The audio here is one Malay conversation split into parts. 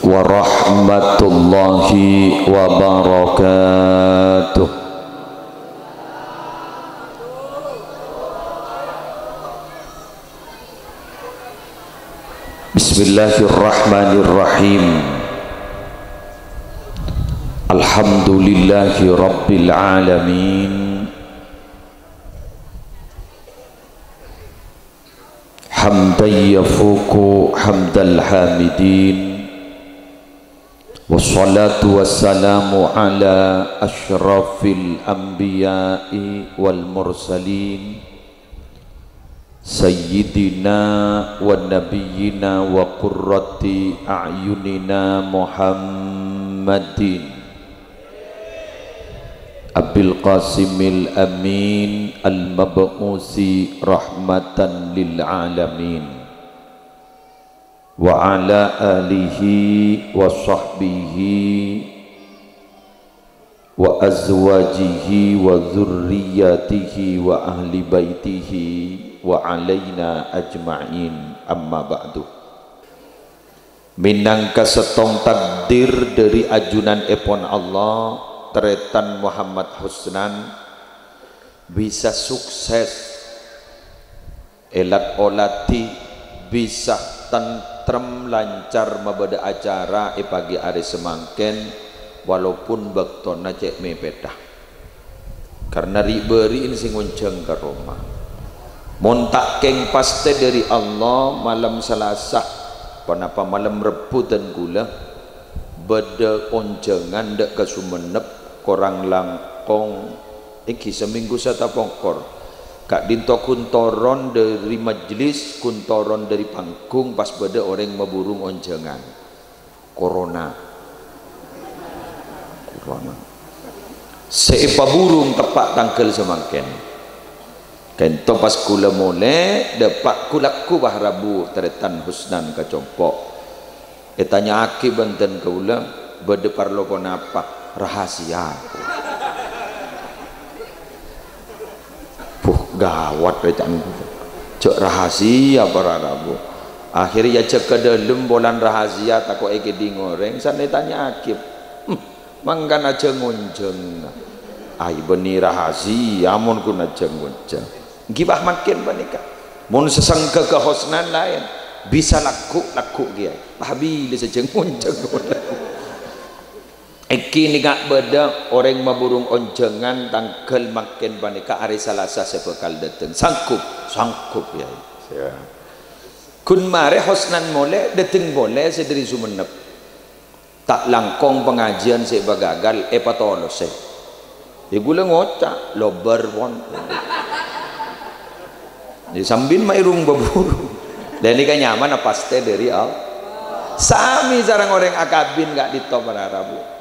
warahmatullahi wabarakatuh. Bismillahirrahmanirrahim. Alhamdulillahi rabbil alamin. Hamdan yafuku hamdal hamidin. Wassalatu wassalamu ala asyrafil anbiya'i wal mursalin Sayyidina wa nabiyyina wa qurrati a'yunina Muhammadin Abil Qasimil Amin Al-Mab'usi rahmatan lil alamin wa ala alihi wa sahbihi wa azwajihi wa dhurriyyatihi wa ahli baitihi wa alaina ajma'in, amma ba'du. Minangka setong takdir dari ajunan epon Allah teretan Muhammad Husnan bisa sukses elat olati bisa tentrem lancar mabada acara pagi hari semangken walaupun baktona cek mepetah karena riberi ini sing ngonceng ke Roma montak keng paste dari Allah malam Selasa kenapa malam Rebu dan gula beda onjengan dek ke Sumenep korang langkong iki seminggu sata pongkor kak dinto kuntoron dari majelis kuntoron dari panggung pas beda orang maburung onjengan corona seipa burung tepak tangkel semangken kento pas kula mole depak kulaku bah Rabu teretan Husnan kacompok tanya aki benten kula bede parlo konapa rahasia gawat recan cek rahasia para Rabu akhirnya cek ke dalam bolan rahasia takut eke di ngoreng sana tanya akib mangkan aja ngonjeng ay beni rahasia mun kun aja ngonjeng gibah makin banika mun sesangka ke Husnan lain bisa laku dia habis saja ngonjeng iki ni gak beda orang maburung onjengan tangkel makin banika hari Selasa sebekal dateng sangkup ya kun mare Husnan mole dateng boleh sederi Sumenep tak langkong pengajian seba gagal patolos gula ngocak lobar pon di sambil mairung baburu dan ini kan nyaman apa ste dari sami sarang orang akabin gak ditop para Rabu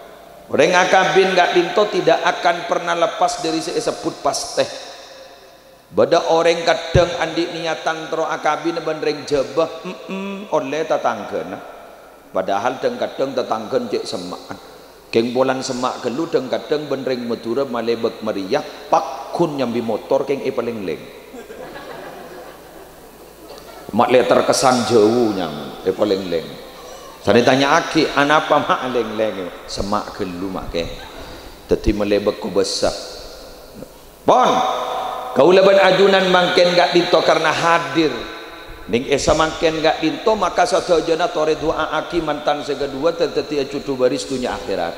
orang akabin gak dinto tidak akan pernah lepas dari sebut pasteh beda orang kadang andi niatan tro akabin bandreng jebah oleh tatanggen padahal kadang tatanggen cek semak keng bolan semak gelu kadang bandreng Madura malebek meriah pakun nyambi motor keng paling leng mak le terkesan jauh nyam paling leng saya tanya aki anapa mak leng-leng semak gelu mak ke teti melebek ku besar pon kau leban ajunan mangken gak dinto karena hadir ning esa mangken gak dinto maka satu jana tore doa aki mantan segedua teti cucu baris dunia akhirat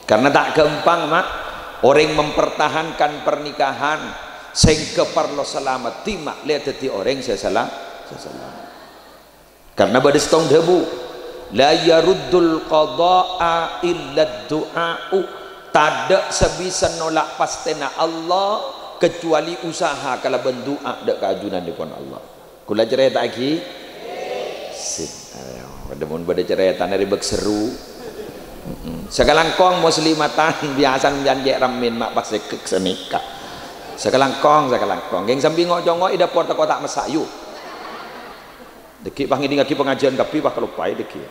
karena tak gampang mak orang mempertahankan pernikahan sing keparlo selamat timak lihat teti orang saya salah karena badai setong debu la yaruddul qada'a illa du'a'u tada sebisa nolak pastena Allah kecuali usaha kalau bendoa dak keajunan dipun Allah kula cerita lagi sip pada mun bade cerita dari bek seru sekalangkong muslimatan biasa menjanjek ramin mak pas sekek senika sekalangkong geng sambil ngocong ida porta kotak mesayu deki bang ini ngaki pengajian kapi bah kalau pai deki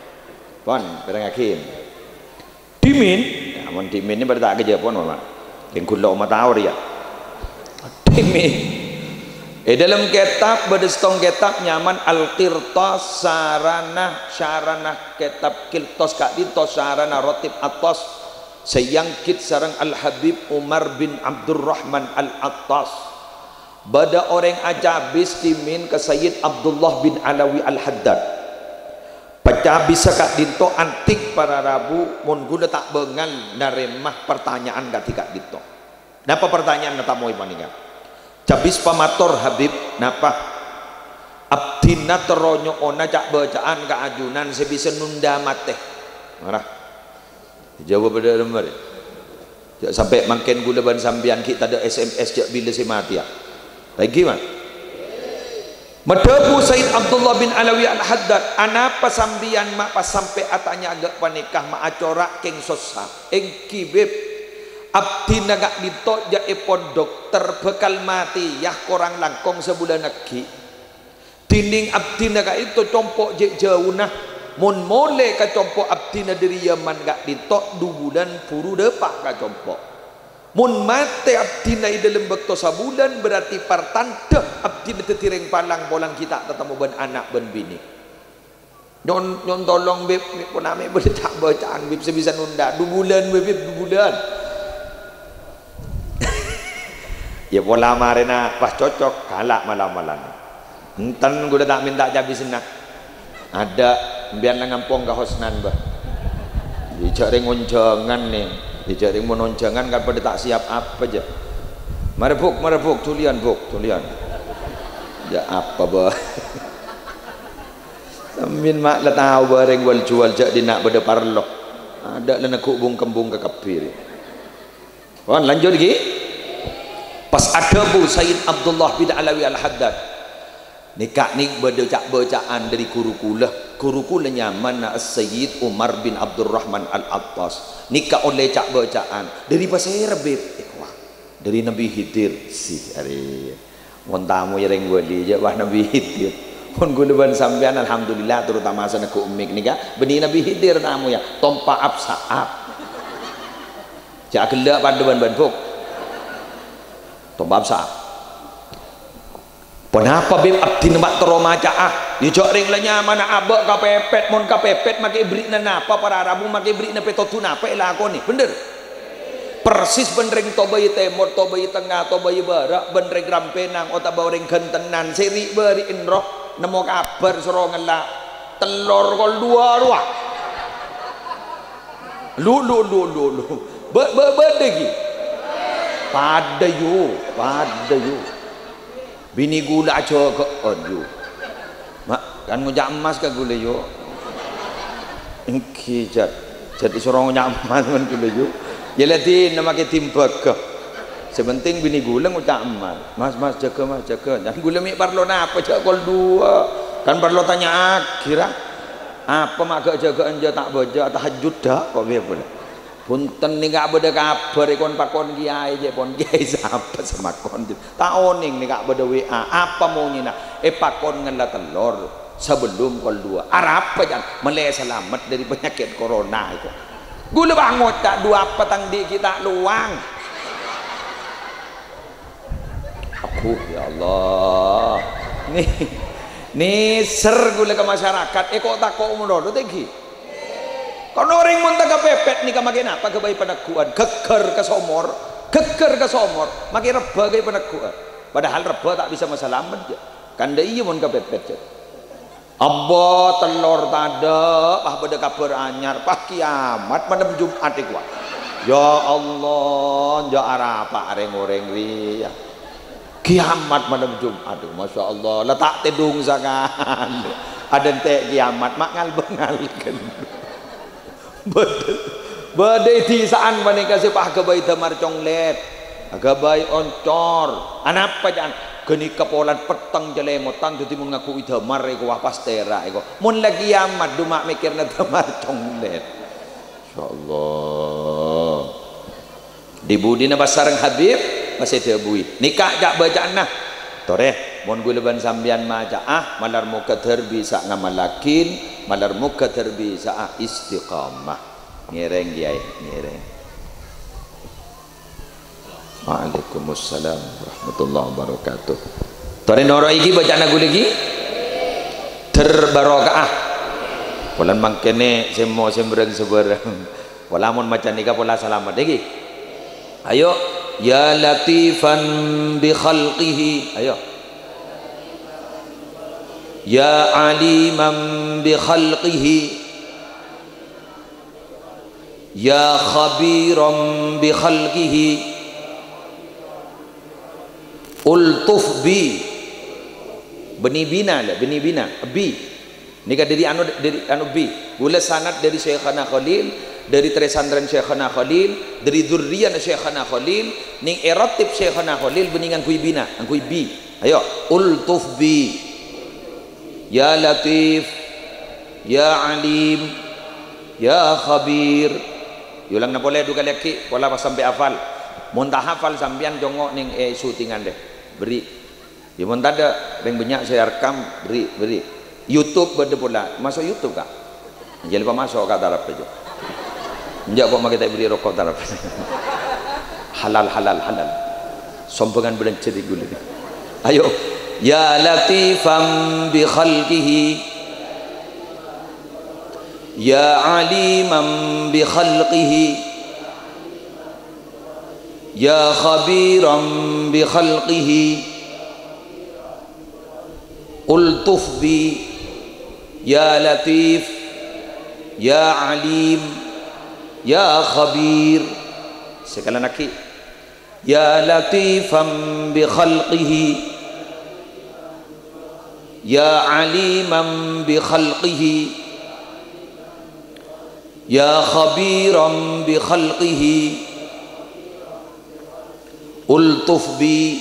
pon bareng hakim dimin amun dimin ini bertak kerja pon mama geng kula oma tawar ya dimin Dalam kitab berdestong kitab nyaman al-qirtas syarana kitab qirtas kak dito syarana rotib atas sayangkit sarang al-Habib Umar bin Abdurrahman al-Attas bada orang ajabis timin ke Sayyid Abdullah bin Alawi al-Haddad pacabis kak dito antik para rabu mun gula tak bengal naremah pertanyaan ketika dito napa pertanyaan kata mau ibanika cabis pamator Habib napa abdina teronyo ona cak bacaan keajunan sebisa nunda mate marah jawab pada lembar ya sampai makin gula ban sambian kita ada SMS jak bila si mati ya lagi man medebu Sayyid Abdullah bin Alawi al-Haddad anapa sambian mak pas sampai atanya agak panikah mak acorak keng sosa engki beb abdi nagak dito ja epon dokter bekal mati yah korang langkong sebulan lagi dinding abdi nagak itu compok je jauh nah mun mole ka compok abdi na dari Yaman gak dito 2 bulan puru depak ka compok mun mate abdi na dalam bekto sabulan berarti partanda abdi na tetireng palang bolang kita tetemu ben anak ben bini nyon tolong beb pun ame boleh tak bacaan beb sebisa nunda 2 bulan beb 2 bulan ya pola marina pas cocok kalah malam-malam enten gue tak minta jabi senang ada biar ngampong ke hosnan bah dijaring unjangan nih dijaring menunjangan kan pada tak siap apa aja merebuk tulian ya apa bah sambil mak lah tahu bareng wal jual jak di nak pada parlok ada lah nak kubung kembung ke kapir lanjut lagi pas ada bu Sayyid Abdullah bin Alawi al-Haddad nikah ni bacaan dari guru nyaman Sayyid Umar bin Abdurrahman al-Attas nikah oleh cak bacaan dari pasir beb dari Nabi Khidir si hari mon tamu yang wali je wah Nabi Khidir pun guluban sampean alhamdulillah terutama sana ku umik nikah benih Nabi Khidir tamu ya tompa absaab jak gelak panduan banfuk tombab sah kenapa beb abdi nemak teroma caah dijok ring lanya mana abak kapepet mon kapepet make brik napa para rabu make brik na petotu napa elakoni bener persis benreng tobayi temur tobayi tengah tobayi barak benreng rampenang otak bawring gentenan seri beri inroh nemu kabar sorongan lah telur kol 2 ruah lu bedegi pada yo bini gula aja ke aduh mak kan ngujak emas ke gula yo engki jadi sorong ngujak emas men gula yo ya lati nama ke timbak ke sebenting bini gula ngujak emas mas jaga dan gula mi parlo napa jak kol 2 kan parlo tanya akhirah apa mak gak jaga anja tak baca tahajud dah kok biar boleh punten nih gak beda kabar ikon pakon kiai je pon kiai siapa sama kon tak oning nih gak beda WA apa maunya nak pakon ngela telur sebelum kol 2 arab apa jangan meleh selamat dari penyakit corona itu gula bangot tak 2 petang di kita luang aku ya Allah nih ser gula ke masyarakat kok tak kok umroh tegi kalau orang muntah kepepet nih kamakin apa kebaik penakuan geger ke somor makin reba ke penakuan padahal reba tak bisa masalah aja kan dia iya mun kepepet abah telur tada beda kabar anyar kiamat malam Jumat iku ya Allah ya arapa areng-oreng ria kiamat malam Jumat masya Allah letak tedung sangan ada ente kiamat mak ngalbengalkan badai tisaan manika sepah kebayi damar conglet agabai oncor anak apa jangan geni kepolan petang jelemotan jadi mengaku idamar iku wah pastera iku mun lagi amat dumak mikirna damar conglet insyaallah dibudina basareng Habib masih debui nikah jak bacaan nah toreh mon guleban sambian maca malar muka bisa ngamalakin malar muka bisa istiqamah ngereng kiai ngereng Waalaikumsalam warahmatullahi wabarakatuh Tore noro iki baca lagu lagi terbarokah. Polan mangkene semo sembreng sebereng. Pola mun macan nika pola selamat lagi. Ayo ya latifan bi khalqihi. Ayo ya aliman bi khalqihi ya khabiran bi khalqihi ultuf bi beni bina bi ini kan dari anu bi gula sanad dari Syekhana Khalil, dari tresandran Syekhana Khalil, dari dzurriyan Syekhana Khalil, ning eratib Syekhana Khalil beningan kui bina kui bi. Ayo ultuf bi ya latif ya alim ya khabir. Yulang na boleh dua kali lagi pola pas sampai hafal. Muntah hafal sampean jongok ning syutingan deh. Beri. Ya muntah ada yang banyak saya rekam beri. YouTube berde pula. Masuk YouTube kak. Jangan lupa masuk kak taraf aja. Enggak kok kita beri rokok taraf. Halal. Sompengan bulan ceri gula. Ayo. Ya latifam bi khalqihi ya aliman bi khalqihi ya khabiran bi khalqihi ultuf bi ya latif ya alim ya khabir. Sekali lagi ya latifam bi khalqihi ya aliman bi khalqihi ya khabiran bi khalqihi ultuf bi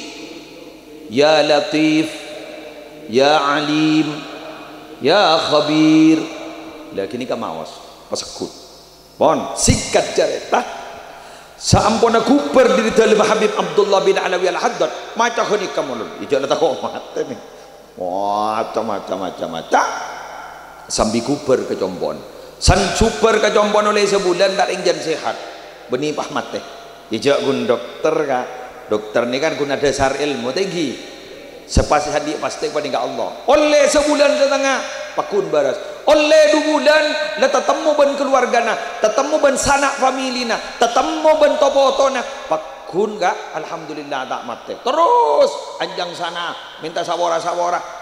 ya latif ya alim ya khabir. Lagi ini kamawas pasekut pon sikat jareta saampona kuper diri dalam Habib Abdullah bin Alawi al-Haddad maca khoni kamulun ijana tak kok mate nih macam sambil kuper ke Combon san super ke Combon oleh sebulan tak ingin sehat benih pahmat teh ijak gun dokter kak dokter ini kan guna dasar ilmu tinggi sepasi hadik pasti pada Allah oleh sebulan setengah pakun baras oleh 2 bulan lah tetemu ben keluargana tetemu ben sanak familina tetemu ben topotona kun gak alhamdulillah tak mati terus anjang sana minta sawara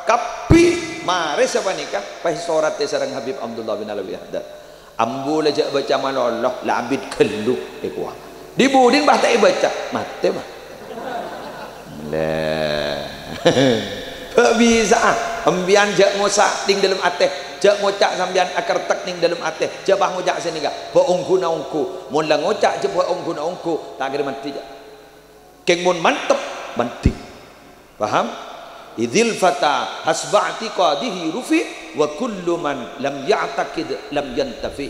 kapi mare siapa nikah pasti sorat sareng Habib Abdullah bin Alawi Haddad ambu aja baca malollah labid keluk ekuah dibudin bah tak baca mati bah lah bisa ambian jak ngosak ting dalam ateh jak ngocak sambian akar tek ning dalam ateh jak bah ngocak sini gak ba ungku na ungku mun la ngocak je ba ungku na ungku tak kira mati keng mun mantep banting paham idzil fata hasba'ti qadihi rufi wa kullu man lam ya'taqid lam yantafi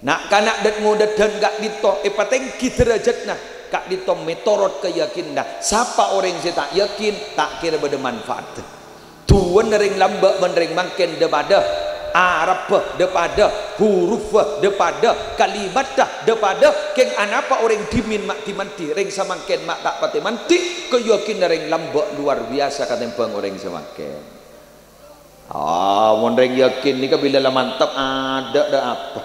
nak kanak dat ngodat dan gak dito epateng derajatna kak dito metorot keyakinan siapa orang yang tak yakin tak kira bermanfaat tuan ring lambak menering mangken daripada Arab daripada huruf daripada kalimat daripada keng anapa orang dimin mak dimanti ring samangken mak tak pati manti keyakinan ring lambak luar biasa katempang orang samangken mun ring yakin ni bila lah mantap ada apa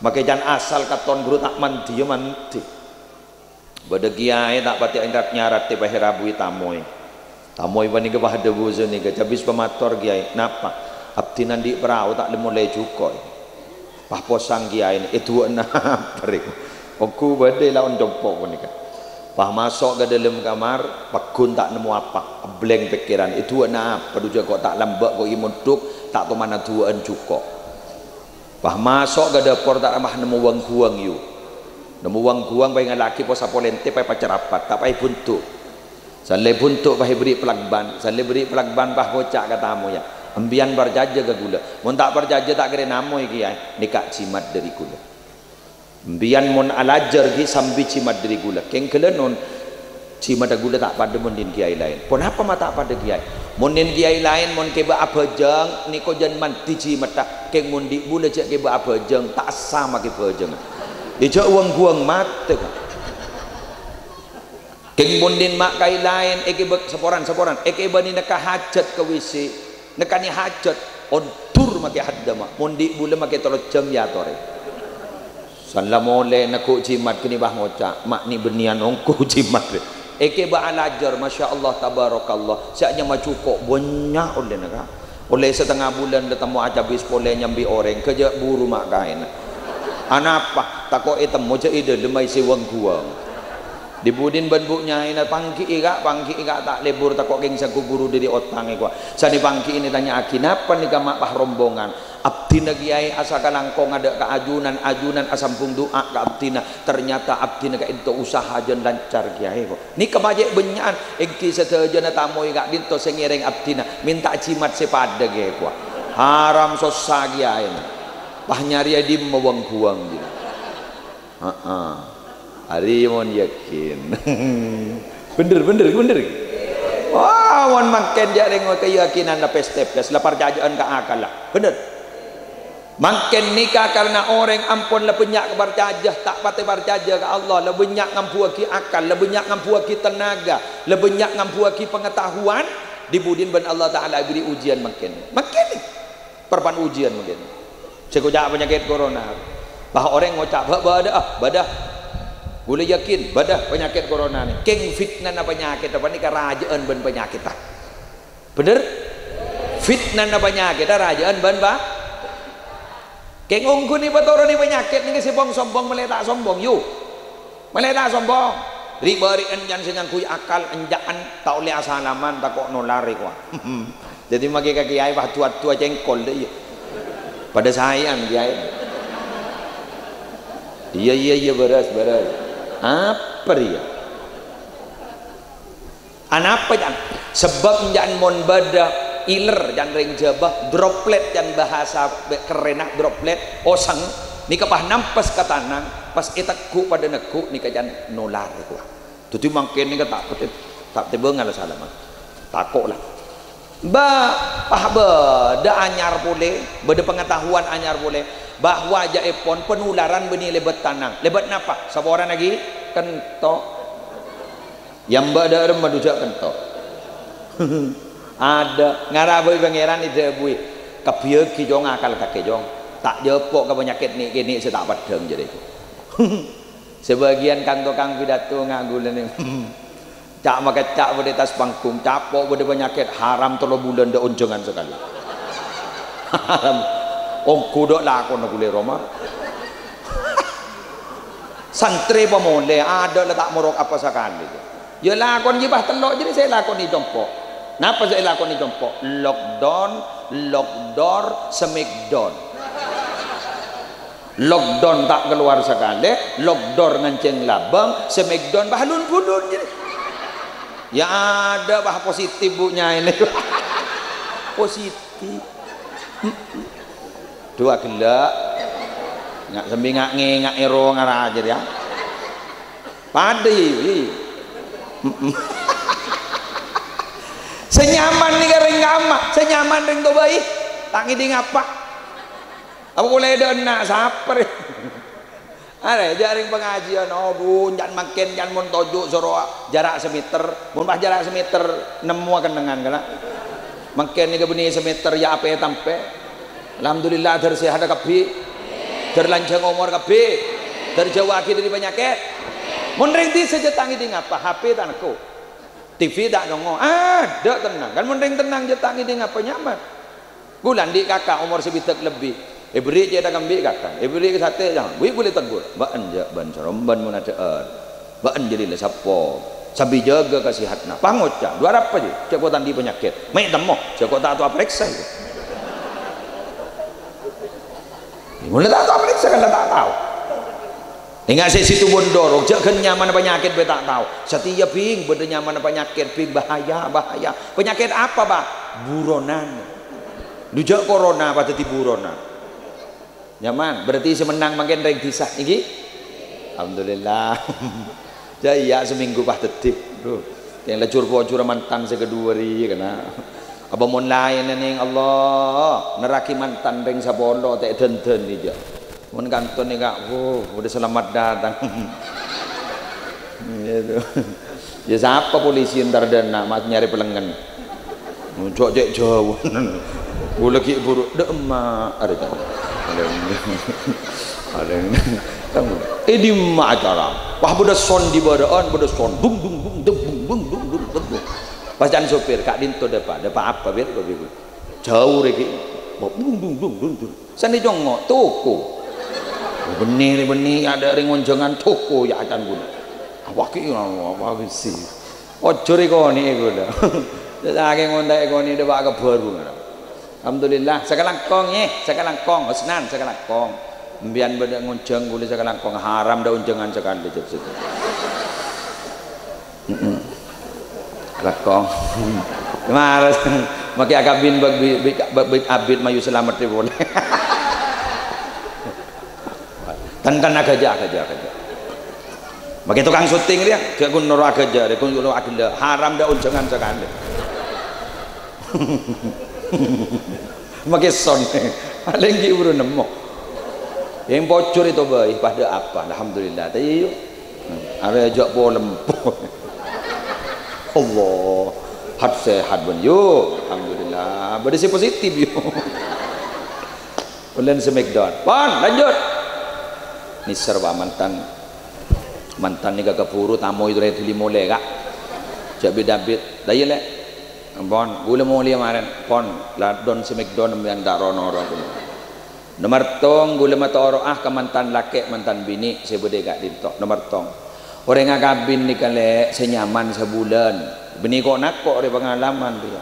maka jangan asal katon guru tak manti ya manti bada kiai tak pati ingrat nyarat ti pahirabui tamoy bani ke bahada buzo ni ke habis pemator kiai napa abdi nandi perahu tak lemulai cukoy pah posang kiai itu na perik aku badai lawan jompok pun kan pah masuk ke dalam kamar pakun tak nemu apa blank pikiran itu na apa juga kok tak lambak kok imunduk tak tu mana tuan cukok pah masuk ke dapur tak ramah nemu wang kuang yu nemu wang kuang bayi laki posa polente pai pacar rapat tak pai buntuk saleh buntuk pai beri pelakban saleh beri pelakban pah bocak katamu ya ambian berjaja ke gula mun tak berjaja tak kira namo iki ya nikah cimat dari gula ambian mun alajar ki sambi cimat dari gula keng kelenon cimat gula tak pada mun din kiai lain pun apa mata pada kiai mun din kiai lain mun keba abajang niko jan manti cimat tak keng mun di gula cek keba abajang tak sama ke abajang ija uang guang mate Keng bondin mak kai lain eke seporan eke bani nak hajat ke WC nekani hajat ontur make hadda mak mondi bule make tolot jam ya tore sallamole nak jimat kini bah ngoca mak ni benian ongko jimat eke ba alajar masya-Allah tabarakallah saknya maju kok banyak oleh naka oleh setengah bulan datang habis boleh nyambi orang kerja buru mak kain anapa takok temu je ide lemai sewang guang dibudin benbuknya ini pangki ika tak lebur takok geng saku buru dari otang iko sani pangki ini tanya aki napa nih kamak pah rombongan abdina kiai asa kalangkong ada keajunan asampung doa ke abdina ternyata abdina ka itu usaha jen lancar kiai kok ni kemajek benyan engki setajana tamu ika binto sengireng abdina minta cimat sepada kiai kok haram sosa kiai pah nyari adim mawang buang gitu hari mon yakin bener wah mon makin jaring keyakinan la pestepes la parjajaan ka akal lah bener makin nikah karena orang ampun la banyak kebarjajah tak pate barjajah ke Allah la banyak ngampu ki akal la banyak ngampu ki tenaga la banyak ngampu ki pengetahuan dibudin ben Allah taala beri ujian makin perpan ujian makin sekojak penyakit corona bah orang ngocak badah boleh yakin badah penyakit corona ni keng fitnah na penyakit apa ni kerajaan ben penyakit tak bener fitnah na penyakit kerajaan ben ba keng ongku ni patoro ni penyakit ni kesibong sombong meletak sombong yu meletak sombong ribari enjan senyan kuy akal enjaan tak oleh asalaman tak kok nolari kuah jadi magi ka kiai bah tua-tua jengkol deh pada sayang kiai iya beras apa dia anapa jan sebab jan mon bada iler jan ring jabah droplet jan bahasa kerenah droplet osang ni kapah nampas ka tanang pas itaku pada neku ni ka jan nolar ku tutu mangken ni ka tak tebengal salaman takok lah pah beda anyar boleh beda pengetahuan anyar boleh bahwa jaipon penularan benih lebat tanang lebat napa saboran lagi kentok yang bada remah dujak kentok ada ngaraboy pangeran itu bui kebieu kijong akal tak kijong tak jepok ke penyakit ni kini saya tak padang jadi sebagian kang pidato ngagulan ni cak maka cak pada tas panggung capok pada penyakit haram 3 bulan dah unjangan sekali haram kudok lakon aku le Roma santri pemole ada letak morok apa sekali ya lakon jibah telok jadi saya lakon di jompo napa saya lakon di jompo lockdown smackdown lockdown tak keluar sekali lockdown nganceng labang smackdown bahalun bulun jadi ya ada bah positif bunya ini positif dua gelak ngak sembi ngak ero ngara aja ya padi senyaman nih kering ngama senyaman ring to bayi tak ngidi ngapa apa boleh nak saper ada jaring pengajian jangan makin jangan mon tojuk soro jarak semeter mon bah jarak semeter nemu akan dengan kena makin ni kebeni semeter ya apa tampe alhamdulillah tersehat kapi terlanjang umur kapi terjauh dari penyakit mon ring di saja tangi di ngapa HP tanku TV tak nongo ada tenang kan mon ring tenang je tangi di ngapa nyaman bulan di kakak umur sebitek lebih beri je dah kambing kakak beri ke sate jangan wi boleh tegur baan je ban seromban mun adaan baan jadi le sapo sabi jaga kasihatna pangoca dua apa je cek kau tandi penyakit mai temo cek kau tak tahu periksa itu mun tak tahu periksa kan tak tahu ingat saya situ bondor cek kan nyaman penyakit be tak tahu setia ping beda nyaman penyakit ping bahaya penyakit apa bah buronan dujak corona pada ti buronan nyaman berarti semenang makin ring disah iki alhamdulillah jaya seminggu pah tetip yang lacur bocur mantan sekedua hari kena apa mon lain ning Allah neraki mantan ring sabolo tak den-den dia mun kanton ni kak udah selamat datang gitu Ya siapa polisi ntar dan nak nyari pelengan. Cok cek jauh. Boleh ki buruk dek emak ada. Ada. Di mak acara. Wah budak son di badaan, budak son. Bung bung bung bung bung bung bung. Bacaan sopir kak dinto depan apa biar kau biru. Jauh lagi. Bung bung bung bung bung. Sani jongok toko. Benih ada ring onjongan toko ya akan guna. Awak ki apa sih? Ojo rekoni gula. Lagi ngondak rekoni dia bawa ke baru. Alhamdulillah sekarang kong sekarang kong Husnan sekarang kong. Mbian beda ngonjeng gula sekarang kong haram dah onjongan sekali jepsit. Lakong. Malas maki akabin bag abid mayu selamat dia boleh. Tantan agaja. Maki tukang syuting dia, dia kun noro agaja, dia kun noro agenda haram dah onjongan sekali. Maki son, paling ki urun nemu. Yang bocor itu baik pada apa? Alhamdulillah. Tadi yuk, ada ajak bolem. Allah, hat sehat ben yuk. Alhamdulillah. Berdisi positif yuk. Ulen semekdon. Pan lanjut. Ni serba mantan ni gak kepuru tamu itu dari tuli mole kak. Cak bidabit. Dah le. Bon, gula mole kemarin. Pon, ladon semekdon yang dak rono-rono. Nomor tong gula mata oroah ke mantan laki mantan bini saya berde gak dintok. Nomor tong. Orang ngakabin ni kale senyaman sebulan. Bini kok nak kok ada pengalaman dia.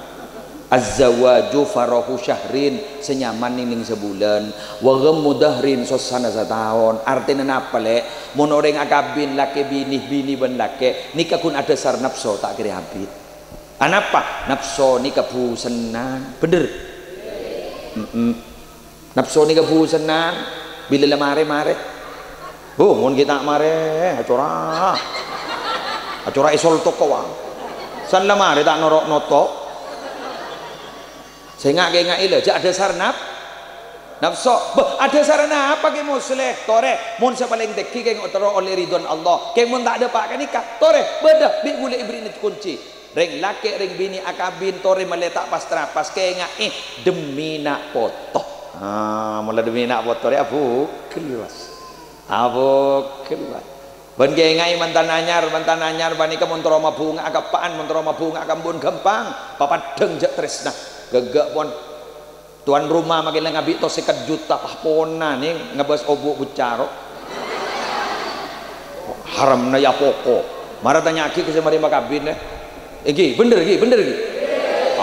Az-zawaju farahu syahrin senyaman ning sebulan. Wa ghammu dahrin sosana setahun. Artinya apa le? Mun orang ngakabin laki bini ben laki nikah kun ada sar nafsu tak kira habis. Anapa? Nafsu nikah pusenan. Bener? Nafsu nikah pusenan bila le mare. Oh, mun kita mare acora isol toko wang. San la mare tak norok noto. Saya ngak ile jak ada sarnap. Nafsu, ada sarana apa ke musleh tore mun paling teki ke ngotoro oleh ridwan Allah. Ke mun tak ada pak nikah tore beda bi boleh ibri ni kunci. Ring laki ring bini akabin tore meletak pas terapas ke ngak demi nak potong. Mula demi nak potong abu keluas. Abu keluar. Ben ngai mantan anyar bani ka montoro mabunga akapaan montoro mabunga kambun gampang papadeng jak tresna gegak pon tuan rumah makin ngabi to 50 juta pahpona nih ngebas obuk bucaro haram na ya poko marah tanya aki ke semari makabin iki bener gi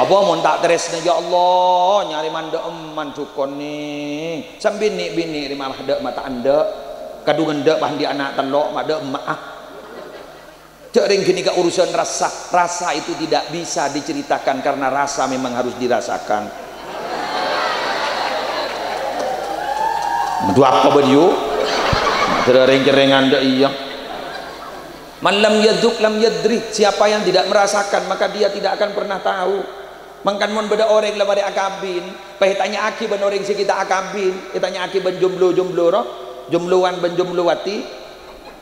apa mon tak tresna ya Allah nyari manda eman cukon nih sambil bini lima ada mata anda kadungan dek pahdi anak telok mak dek emak cek ring gini ke urusan rasa itu tidak bisa diceritakan karena rasa memang harus dirasakan. Dua apa beliau tereng-kerengan dek iya man lam yadzuk lam yadri siapa yang tidak merasakan maka dia tidak akan pernah tahu. Mangkan mon beda orang lemari akabin tanya aki ben orang si kita akabin tanya aki ben jomblo roh jumluan ben jumluwati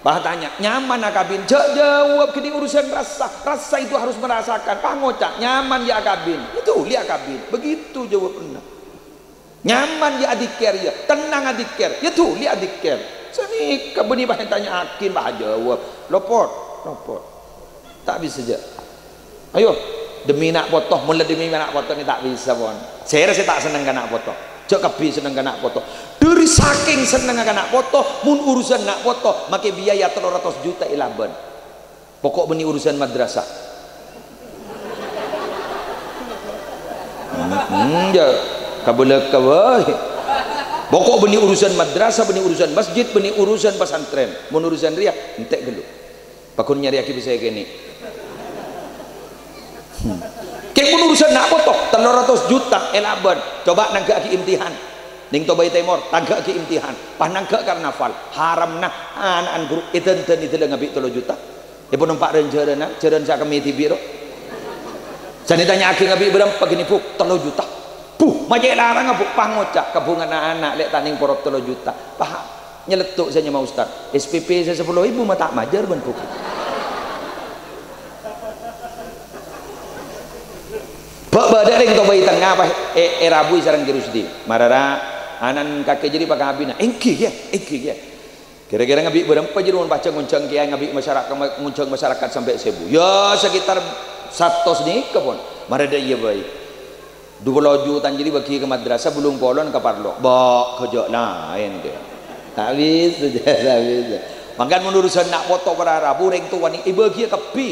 bah tanya nyaman akabin jawab ke di urusan rasa itu harus merasakan pangocak nyaman ya akabin itu lihat akabin begitu jawabnya nyaman ya adiker ya tenang adiker ya tuh lihat adiker sini kebeni bah tanya akin bah jawab lopot tak bisa aja ayo demi nak potong mulai demi nak potong ini tak bisa pon saya rasa tak seneng nak potong cok kebi seneng nak potong dari saking seneng nak potong mun urusan nak potong make biaya 300 juta ilaban pokok beni urusan madrasah ya kabulak kawai pokok beni urusan madrasah beni urusan masjid beni urusan pesantren mun urusan ria entek dulu pakun nyari aki bisa gini kayak mun urusan nak potong 300 juta ilaban coba nangga aki imtihan ning tobai timur tangga ki imtihan panangga karnaval haram nah anak guru itu ngabi 3 juta ibu numpak rencerana ceran sa kami tibiro sani tanya aki ngabi berapa gini puk 3 juta majek larang ngabuk pangocak kabungan anak lek taning porop 3 juta paham nyeletuk saya mau ustaz SPP saya 10.000 mata majar ben puk pada ring to bayi tengah apa rabu sarang kirusdi marara anan kakek jadi pakai abina engki ya kira-kira ngabi berapa jadi baca nguncang kiai ngabi masyarakat nguncang masyarakat sampai 1000 ya sekitar 100 nih kepon marada iya bayi 20 juta jadi bagi ke madrasah belum polon ke parlo bak kerja lain dia habis makan menurut saya nak foto para rabu ring tu wani bagi kepi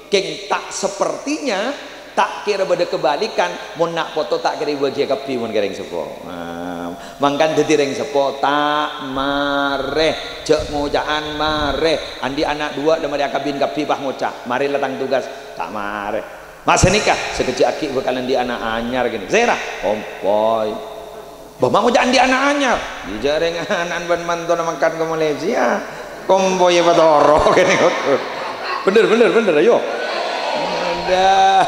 keng tak sepertinya tak kira pada kebalikan mun nak foto tak kira bagi kepi mun kering sepo mangkan dadi ring sepo tak mareh cek ngojaan mareh andi anak dua lemari akabin kepi bah ngocak mari latang tugas tak mareh masa nikah sekecil aki bakalan di anak anyar gini zera kompoi bah ngojaan di anak anyar di jaringan ban manton makan ke Malaysia kompoi apa toro gini bener ayo udah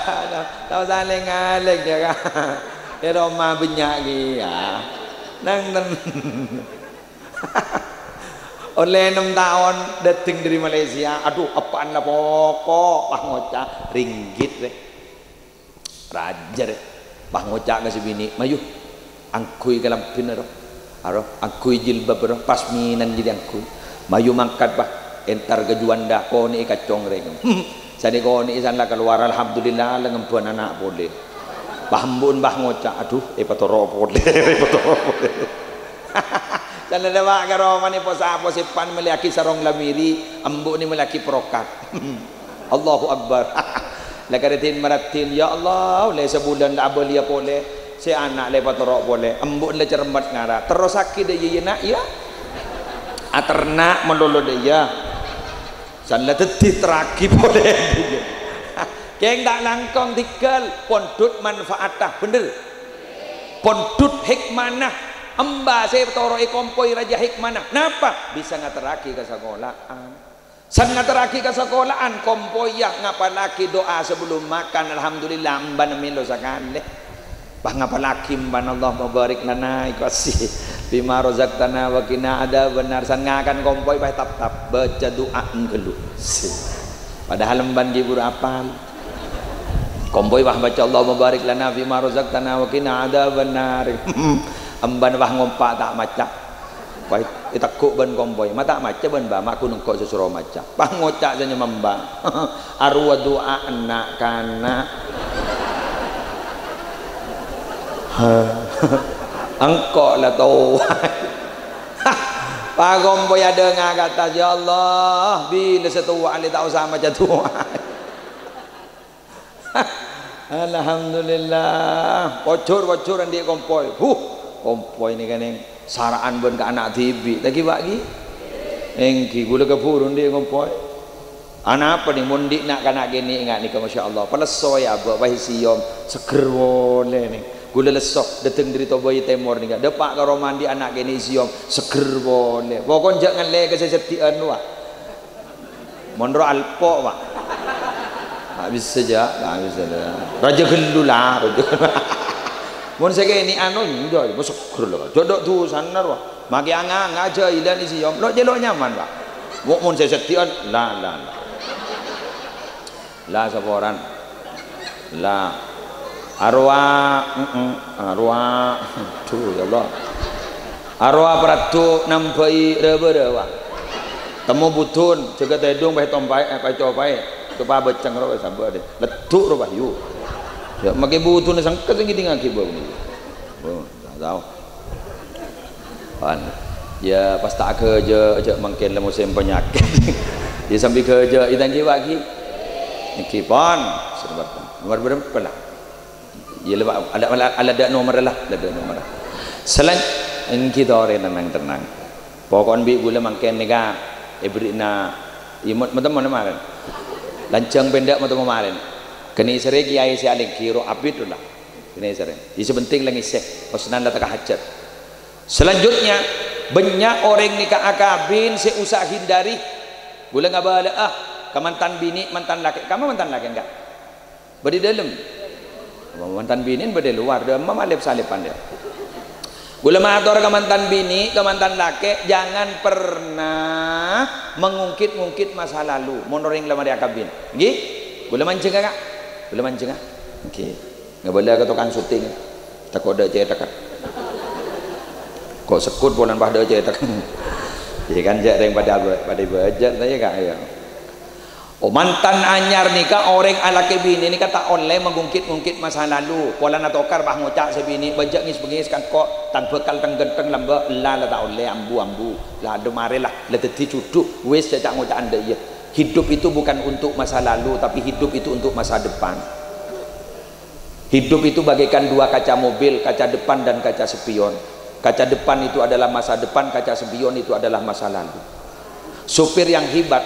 tahu saling ngalek ya kan di rumah banyak ya nang oleh 6 tahun datang dari Malaysia aduh apaan lah pokok bah ngocak ringgit raja bah ngocak ke sebini mayu angkui ke lampin aro angkui jilbab pasminan jadi angkui mayu mangkat bah entar ke juanda koni kacong reng sani koni isan lah keluar alhamdulillah lengempuan anak boleh bahambun bah ngocak aduh patoro boleh dan ada mak karo mani posa posipan meliaki sarong lamiri ambu ni meliaki prokat Allahu Akbar lakaretin maratin ya Allah le sebulan dah belia boleh si anak le patoro boleh ambu le cermat ngara terus sakit dia nak ya aternak melolo dia sanlah tetih teraki boleh keng tak langkong tikel pondut manfaatah bener pondut hikmanah amba saya toro kompoi raja hikmanah napa bisa ngateraki ke sekolahan san ngateraki ke sekolahan kompoi yang ngapalaki doa sebelum makan alhamdulillah mban milo sakale bah ngapalaki mban Allah mubarik lana ikasi bima razaqtana wa qina ada benar san ngakan kompoi bah tap baca doa ngelu padahal mban gibur apal kompoi bah baca Allah mubarik lana bima razaqtana wa qina ada benar amban bah ngompak tak macak baik itakuk ban kompoi mata maca ban ba mak kunung kok susuro maca bah ngocak saja membang arwa doa anak kana engkau lah tahu pak kompoi ada ngakata ya Allah bila setua ali tak usah maca doa alhamdulillah bocor andi kompoi kompoi ini kan yang saraan ben ke anak tibi lagi bagi engki gula ke purun dia kompoi anak apa nih mundi nak kanak gini ingat nih masya Allah pelesoy abah bayi siom seger boleh nih gula lesok dateng dari tobayi temor nih depak karo mandi anak gini siom seger boleh pokoknya jangan le kesetiaan wah mondro alpo pak tak bisa saja tak bisa raja gelulah mun sege ni anu njo seger lah jodok tu sanar wah maki anga ngaja ilan isi yom lo jelo nyaman pak mun saya setian la saporan la arwah tuh ya Allah arwah peratu nampai rebe-rebe temu butun jaga tedung bae tompai apa copai coba beceng ro sabar deh letuk ro bahyu ya make butun sang kesing tinggal kibo ni oh tahu pan ya pas tak kerja aja mungkin le musim penyakit dia sambil kerja itan ki bagi kipon serbat nomor berapa lah ya ada nomor lah selain engki dore tenang pokon bi gula mangken nika ibrina imut teman kemarin lancang pendak mata kemarin kini sere kiai si alik kiro abid lah kini sere di sebenting lagi seh pasnan datang hajat selanjutnya banyak orang nikah akabin seusah hindari gula ngabala kemantan bini mantan laki kamu mantan laki enggak beri dalam mantan bini beri luar dia memalip salipan dia gula mator ke mantan bini ke mantan laki jangan pernah mengungkit-ungkit masa lalu monoring lama dia kabin nggih gula mancing enggak gula mancing oke nggak boleh ke tukang syuting takut ada cetak kok sekut bulan pada cetak jadi kan jadi yang pada budget saya kak ya. Oh mantan anyar nikah orang ala kebini ni kata oleh mengungkit-ungkit masa lalu pola natokar bah ngocak sebini bajak ngis bengis kan kok tan bekal tang genteng lamba la tak oleh ambu lah ada marelah la teti cuduk wis cak ngocak anda ya. Hidup itu bukan untuk masa lalu tapi hidup itu untuk masa depan. Hidup itu bagaikan dua kaca mobil, kaca depan dan kaca spion. Kaca depan itu adalah masa depan, kaca spion itu adalah masa lalu. Supir yang hebat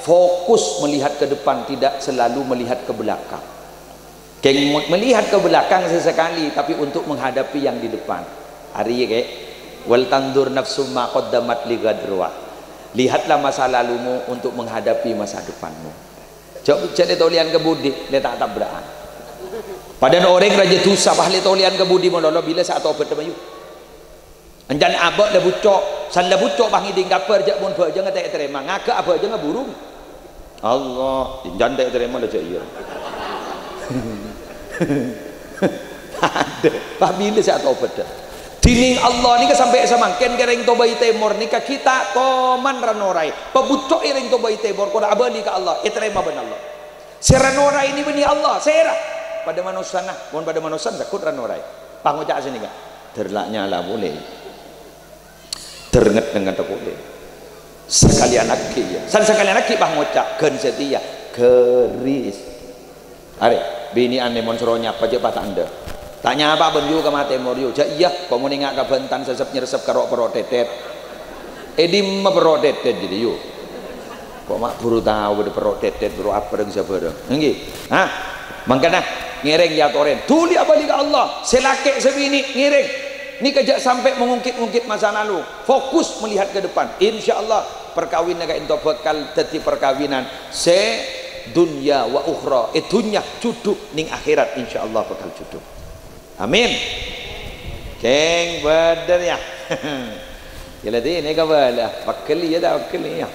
fokus melihat ke depan, tidak selalu melihat ke belakang. Melihat ke belakang sesekali tapi untuk menghadapi yang di depan. Hari ini wal tandur nafsu ma qaddamat li gadruwa. Lihatlah masa lalumu untuk menghadapi masa depanmu. Coba cek tolian ke budi letak tabrakan. Padahal orang raja tu sabah le tolian ke budi mololo bila saat obat temayu. Anjan abak dah bucok, san dah bucok bang iding kaper jak mun ba jangan tak terima. Ngagak abak jangan burung. Allah, jangan tak terima dah cak iya. Ada, bah bila saat obat dah. Dining Allah ni ke sampai samangken kereng tobai temor ni ke kita toman ranorai. Pabucok ireng tobai temor koda abali ke Allah. Terima ben Allah. Seranorai ini beni Allah, serah. Pada manusia nah, mohon pada manusia sakut ranorai. Pak ngocak sini kak. Terlaknya lah boleh. Teringat dengan tak boleh. Sekalian lagi ya. Sekalian lagi bah ngocak gen setia keris. Are bini ane mon seronya apa je patah anda. Tanya apa benju ke mate moryu. Ja iya kok mau ningak ke bentan sesep nyeresep kerok perot tetet. Edim perot tetet jadi yuk. Kok mak buru tahu pada perot tetet buru apa dengan siapa dah. Nggih. Hah? Mangkana ngiring ya toren. Tuli apa di Allah. Selake sebini ngiring. Ini kejak sampai mengungkit-ungkit masa lalu. Fokus melihat ke depan. Insyaallah perkawinan ka ento bakal dadi perkawinan se dunya wa ukhra. Dunya cuduk ning akhirat insyaallah bakal cuduk. Amin. Keng bener ya. Jadi ini kabar bakali ya dah bakali ya.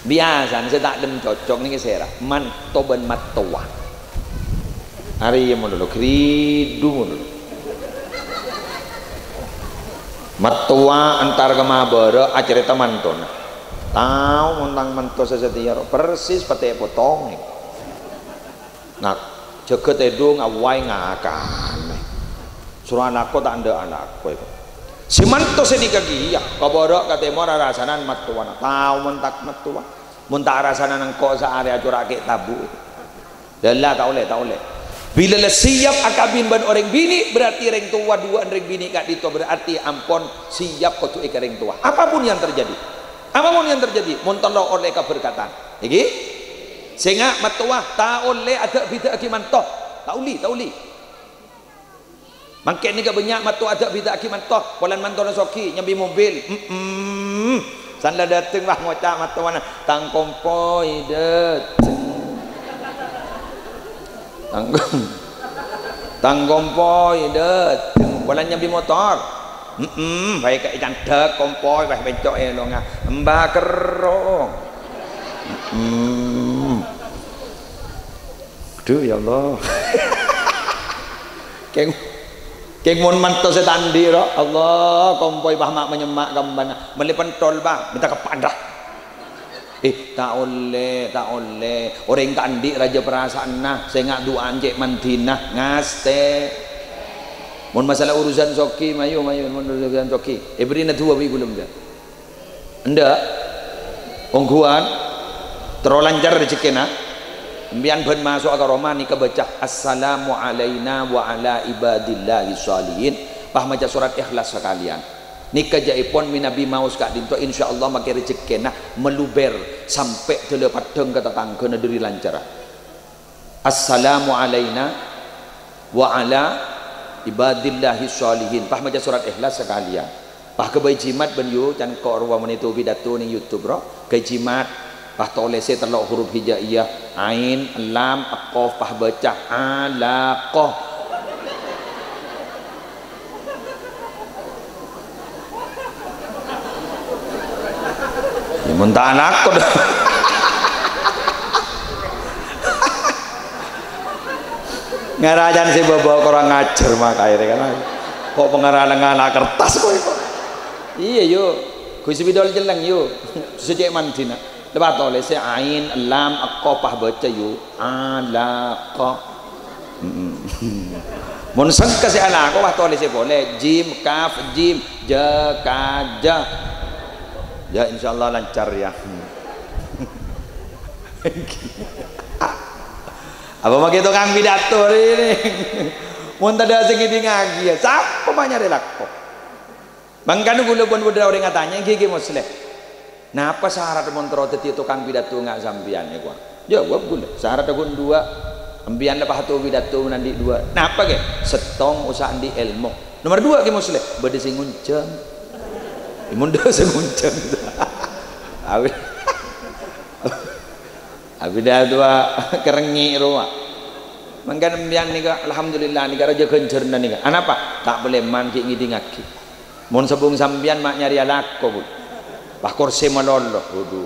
Biasa saya tak dem cocok ni kesera. Man toban matwa. Hari yang dulu kridu dulu. Matwa antar kemabara acara teman tu. Tahu mentang mantu sesetia persis pete potong. Nak jaga tedung awai ngakan. Surah anakku tak ada anakku itu. Si mantu sedikit ya. Kabarok kata mora rasanan matwa. Tahu mentak matwa. Muntak rasanan engkau searea curake tabu. Lelah tak oleh. Bila le siap akabin ban orang bini berarti reng tua dua reng bini kat dito berarti ampon siap kau tu reng tua. Apapun yang terjadi montolo oleh keberkatan. Iki sehingga matua tak oleh ada bida akimantoh tak uli. Mangke ni ke banyak matua ada bida akimantoh polan mantono soki nyambi mobil. Sanda dateng lah ngocak matua tang kompoi dateng. Tanggompoi dateng bolan nyambi motor baik kat ikan dek kompoi baik bencok lo ngah mbah kerong aduh ya Allah keng mon manto setandi ro Allah kompoi bah mak menyemak gambana melipan tol bah minta kepadah tak oleh orang kandi raja perasaan nah saya ngak dua anjek mantinah ngaste mon masalah urusan soki mayu mon urusan soki beri na dua belum dah ndak ongguan terlancar rezeki na mbian ben masuk ke Roma ni kebaca assalamu alaina wa ala ibadillahi sholihin pah maca surat ikhlas sekalian nikah jaipon minabi maus kak dinto insyaallah makai rezeki nah meluber sampai tele padang kata tangga negeri lancar. Assalamu alaina wa ala ibadillahi sholihin pah maca surat ikhlas sekalian pah kebai jimat ben yu can ko ruwa menitu pidato ning YouTube bro ke jimat pah tolese telok huruf hijaiyah ain lam qaf pah baca alaqah mentah anakku dah. ngarajan si bawa orang ngajar makanya kan kok pengarang-arang kertas kok itu iya yuk kuis bidol jeleng yuk sejak mandina lepas oleh si ain lam akopah baca yuk alaqah mun sangka si anak wah oleh si boleh jim kaf jim ja ka ja ya insyaallah lancar ya apa mak itu kang pidato ini mun tada segini ngaji ya siapa banyak relakko bangkan gula pun udah orang katanya gigi muslim nah apa syarat mun terus itu kang pidato nggak sampian ya gua jawab gula syarat gun dua ambian lepas tu pidato nanti dua nah apa ke setong usah di ilmu nomor dua ke muslim bade sing ngunceng imun dah sing ngunceng awil abida tua kerengi rumah mangkan mbian nika alhamdulillah nika raja kencerna nika anapa tak boleh man ki ngidi ngaki mun sebung sambian mak nyari alako bu bah kursi malolo wudu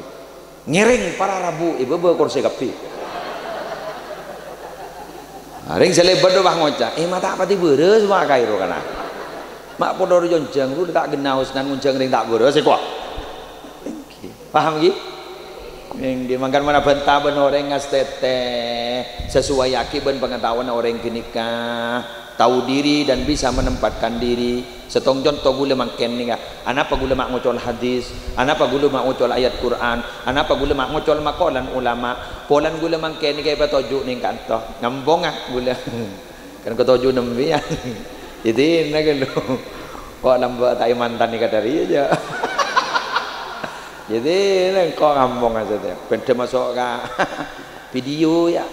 ngiring para rabu ibu bawa kursi kapi ring selebat do bah ngoca mata pati beures mak kairo kana mak podor jonjang lu tak genaus nan nguncang ring tak beures kuat paham ki yang dimakan mana bentah ben orang ngastete sesuai yakin pengetahuan orang kenikah tahu diri dan bisa menempatkan diri setong contoh gula makan nih anak gula mak ngocol hadis anak gula mak ngocol ayat Quran anak gula mak ngocol makolan ulama polan gula makan nih kayak petojuk nih kantoh ngambong gula kan petojuk nembian jadi nak lu kok lambat tai mantan nih dari aja jadi kok ngambong aja deh benda masuk ke video ya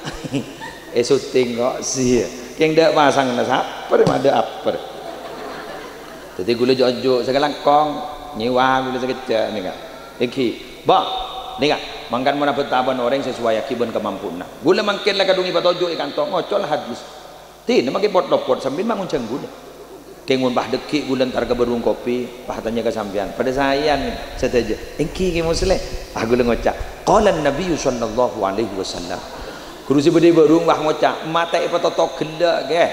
syuting kok sih yang dak pasang apa ada apa jadi gula jojo sekarang kong nyewa gula sekejap nih kak iki bang nih kak mangkan mana betaban orang sesuai akibat kemampuan gula mangkin lah kadungi patojo ikan tong ngocol hadis tin makin pot dopot sambil manguncang gula kengun bah deki bulan targa berung kopi pahatannya kesampian pada saya saja engki muslim aku ngocak qala nabi sallallahu alaihi wasallam kurusi bede berung bah ngocak mata ipa totok gelak ke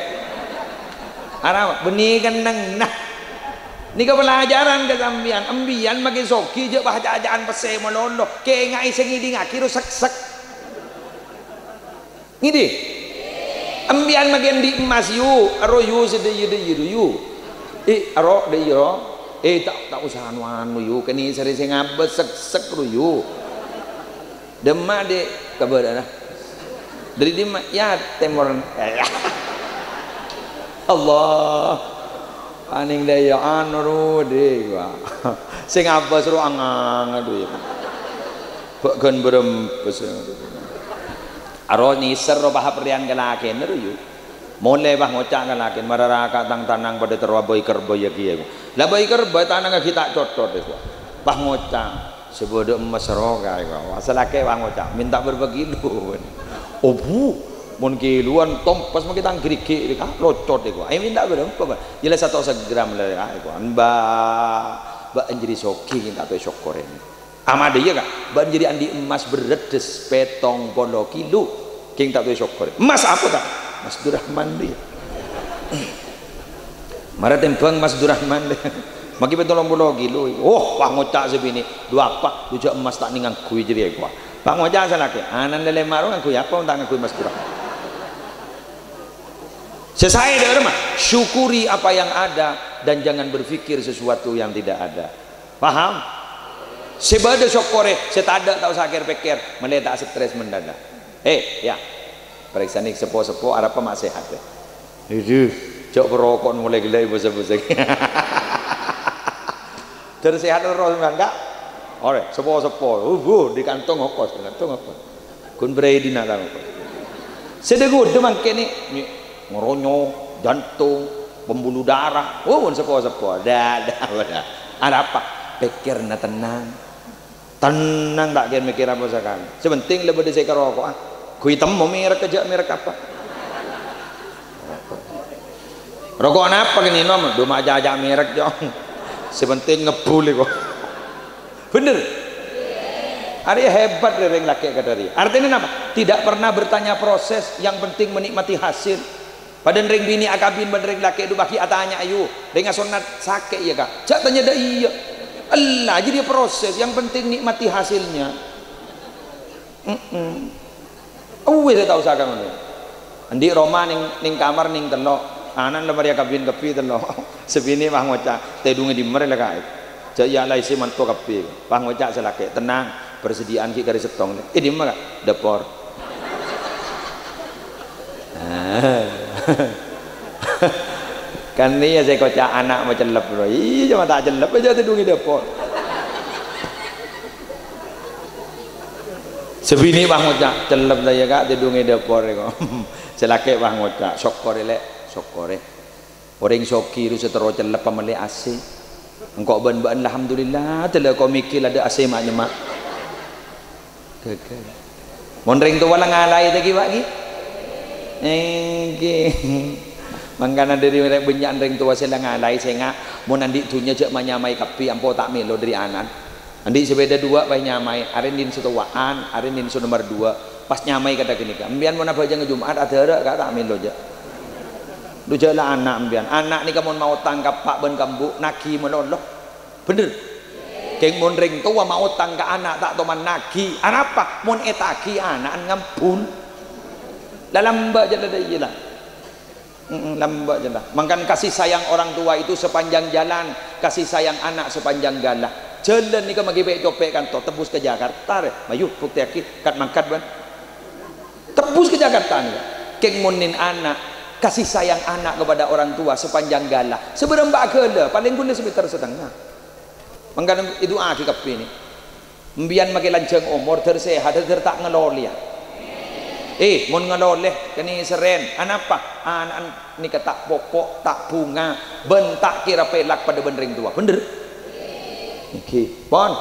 ara beni kan nang nah ni ke pelajaran kesampian ambian makin soki je bah ajaan pese molondo ke ngai sengidi ngakiru sek ngidi ambian magen di emas yu aro yu sede yu aro de yu tak usah anu yu kini seri sing ngabes sek yu demak de kabar ana dari di ya temor Allah aning daya anu de gua sing ngabes ro angang aduh ya bagan berempes aro niser ro bah prian kalaken ro yu mulai bah ngocak kalaken mararaka tang tanang pada terwabai kerba ya kiye lah bai kerba tanang kita cocot deh bah ngocak sebodo emas ro kae wasalake bah ngocak minta berbagi lu obu mun kiluan tompas mah kita ngriki locot deh gua minta berapa jelas 1 gram lah gua mbak anjiri soki tak tuh syukurin amade ya kak banjiri andi emas beredes petong polo kilo king tak tuh syukur emas apa tak Mas Durrahman dia marah tembang Mas Durrahman dia maki petolong polo kilo oh pak ngocak sebini 2 pak 7 emas tak ningang kui jadi gua pak ngocak salah ke anan lele marung aku apa tak ngakui Mas Durrahman selesai deh mah syukuri apa yang ada dan jangan berpikir sesuatu yang tidak ada paham sebada syokore setada tak usah pikir meletak stres mendadak ya periksa nih sepo-sepo apa mak sehat ya itu cok perokok mulai gila bos-bos terus sehat terus enggak ore sepo-sepo di kantong okos kun beredi nak tahu sedegu demang kene ngeronyo jantung pembuluh darah sepo-sepo dah ada apa pikirnya tenang tak kira mikir apa sekali sebenting lebih dari saya rokok kui hitam mau merek aja merek apa rokok apa gini nom dua aja merek jong sebenting ngebul kok bener ada hebat dari laki kadari artinya apa tidak pernah bertanya proses yang penting menikmati hasil Padan ring bini akabin bandring laki du baki atanya ayu dengan sunat sakit ya kak cak tanya dah iya Allah jadi proses yang penting nikmati hasilnya. Saya tahu saya kan andi Roma ning kamar ning telok anan lemari akabin kepi telok sebini mah ngocak tedungi di mere lah kak cak ya lah isi mantu kepi pah ngocak selake tenang persediaan ki garis setong di mana kak dapur kan ini ya saya kocak anak mau celep bro iya cuma tak celep aja tidungi dapur sebini bang ngocak celep saya kak tidungi dapur kok selake bang ngocak syokore lek syokore orang soki itu setero celep pamale AC engkau ban-ban alhamdulillah telah kau mikir ada AC maknya mak gagal mondring tu wala ngalai tadi pak ki mangkana dari mereka banyak ring tua saya ngalai saya ngak mau nanti tunya cek manyamai kapi ampo tak melo dari anan nanti sepeda dua bayi nyamai arendin setuaan arendin su nomor 2 pas nyamai kata gini kan ambian mana baca ngejumat ada kak tak melo aja lu jala anak ambian anak ni kamu mau tangkap pak ben kambu naki meloloh bener keng mon ring tua mau tangkap anak tak toman naki apa mon etaki anak ngampun lambat je lah dia lah lambat je lah makan kasih sayang orang tua itu sepanjang jalan kasih sayang anak sepanjang galah jalan ni kan bagi baik copek kan tebus ke Jakarta mayu bukti akid kat mangkat ban tebus ke Jakarta ni keng monin anak kasih sayang anak kepada orang tua sepanjang galah seberembak gala paling guna semeter setengah makan itu akid kapi ni mbian makin lancang umur tersehat tak ngelolian mon ngaloleh kani seren anapa anak ni tak pokok tak bunga ben tak kira pelak pada benring tua bener pon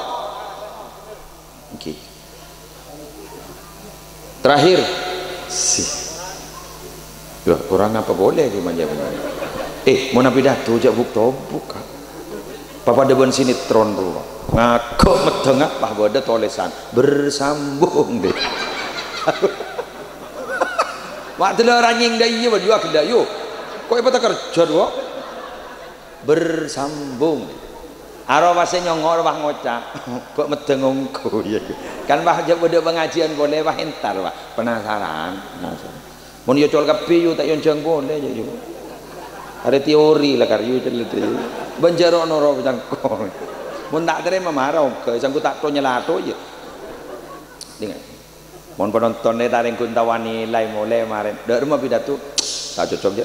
terakhir orang apa boleh gimana mau nabi datu jak buk tobuk papa depan sinetron tu ngakok metengah bah boda tolesan bersambung deh waktu lo ranying dah iya berdua kita yuk kok apa tak kerja dua bersambung arwah bahasa nyongor bah ngocak kok medengongku ya kan bah jauh pada pengajian boleh bah entar bah penasaran mau yo col kapi yo tak yoncang boleh je yo ada teori lah karyu celete banjaro noro jangkong mun tak terima marah ke sangku tak to nyelato ya dengar mohon penonton ni taring kuntawani lai mulai kemarin dak rumah pidato tak cocok je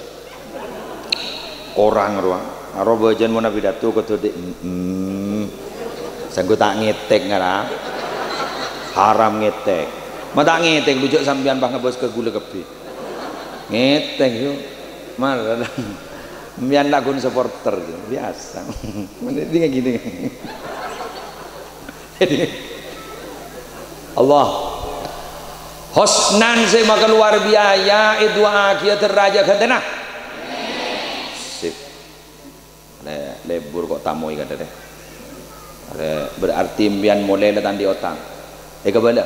orang ruang aro bajan mau pidato kata de sangku tak ngetek ngara haram ngetek ma tak ngetek lujuk sampean bah ngebos ke gula kepi ngetek yo marah mbian lagun supporter biasa ini gini Allah husnan saya maka luar biaya itu akhir teraja katana sip lebur kok tamu kata deh berarti mbian mulai letan di otak kebala